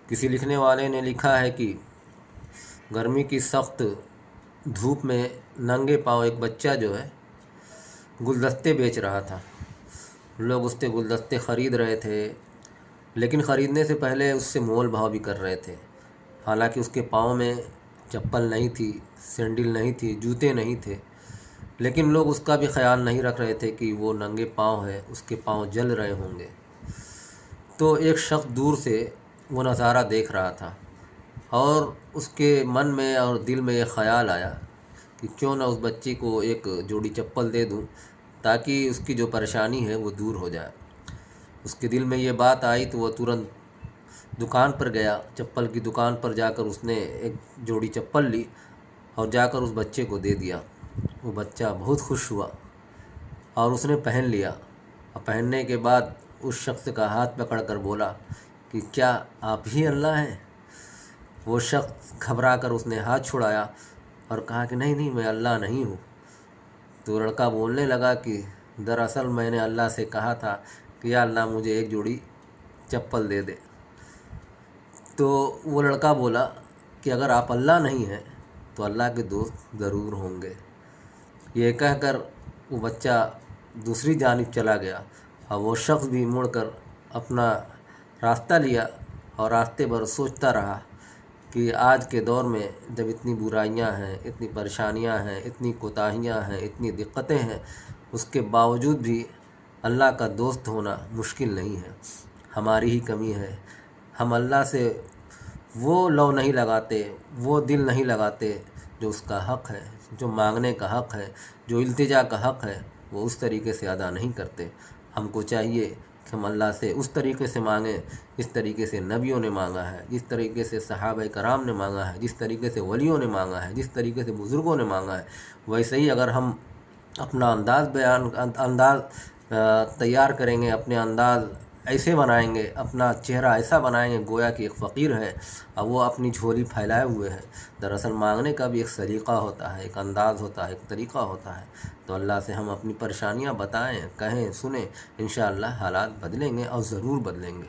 کسی لکھنے والے نے لکھا ہے کہ گرمی کی سخت دھوپ میں ننگے پاؤں ایک بچہ جو ہے گلدستے بیچ رہا تھا. لوگ اس سے گلدستے خرید رہے تھے، لیکن خریدنے سے پہلے اس سے مول بھاؤ بھی کر رہے تھے. حالانکہ اس کے پاؤں میں چپل نہیں تھی، سینڈل نہیں تھی، جوتے نہیں تھے، لیکن لوگ اس کا بھی خیال نہیں رکھ رہے تھے کہ وہ ننگے پاؤں ہے، اس کے پاؤں جل رہے ہوں گے. تو ایک شخص دور سے وہ نظارہ دیکھ رہا تھا اور اس کے من میں اور دل میں یہ خیال آیا کہ کیوں نہ اس بچے کو ایک جوڑی چپل دے دوں تاکہ اس کی جو پریشانی ہے وہ دور ہو جائے. اس کے دل میں یہ بات آئی تو وہ ترنت دکان پر گیا. چپل کی دکان پر جا کر اس نے ایک جوڑی چپل لی اور جا کر اس بچے کو دے دیا. وہ بچہ بہت خوش ہوا اور اس نے پہن لیا، اور پہننے کے بعد اس شخص کا ہاتھ پکڑ کر بولا کہ کیا آپ ہی اللہ ہیں؟ وہ شخص گھبرا کر اس نے ہاتھ چھڑایا اور کہا کہ نہیں نہیں، میں اللہ نہیں ہوں. تو لڑکا بولنے لگا کہ دراصل میں نے اللہ سے کہا تھا کہ یا اللہ مجھے ایک جوڑی چپل دے دے. تو وہ لڑکا بولا کہ اگر آپ اللہ نہیں ہیں تو اللہ کے دوست ضرور ہوں گے. یہ کہہ کر وہ بچہ دوسری جانب چلا گیا اور وہ شخص بھی مڑ کر اپنا راستہ لیا اور راستے بھر سوچتا رہا کہ آج کے دور میں جب اتنی برائیاں ہیں، اتنی پریشانیاں ہیں، اتنی کوتاہیاں ہیں، اتنی دقتیں ہیں، اس کے باوجود بھی اللہ کا دوست ہونا مشکل نہیں ہے. ہماری ہی کمی ہے. ہم اللہ سے وہ لو نہیں لگاتے، وہ دل نہیں لگاتے جو اس کا حق ہے، جو مانگنے کا حق ہے، جو التجا کا حق ہے، وہ اس طریقے سے ادا نہیں کرتے. ہم کو چاہیے کہ ہم اللہ سے اس طریقے سے مانگیں جس طریقے سے نبیوں نے مانگا ہے، جس طریقے سے صحابہ کرام نے مانگا ہے، جس طریقے سے ولیوں نے مانگا ہے، جس طریقے سے بزرگوں نے مانگا ہے. ویسے ہی اگر ہم اپنا انداز تیار کریں گے، اپنے انداز ایسے بنائیں گے، اپنا چہرہ ایسا بنائیں گے گویا کہ ایک فقیر ہے اور وہ اپنی جھولی پھیلائے ہوئے ہے. دراصل مانگنے کا بھی ایک سلیقہ ہوتا ہے، ایک انداز ہوتا ہے، ایک طریقہ ہوتا ہے. تو اللہ سے ہم اپنی پریشانیاں بتائیں، کہیں، سنیں، انشاءاللہ حالات بدلیں گے اور ضرور بدلیں گے.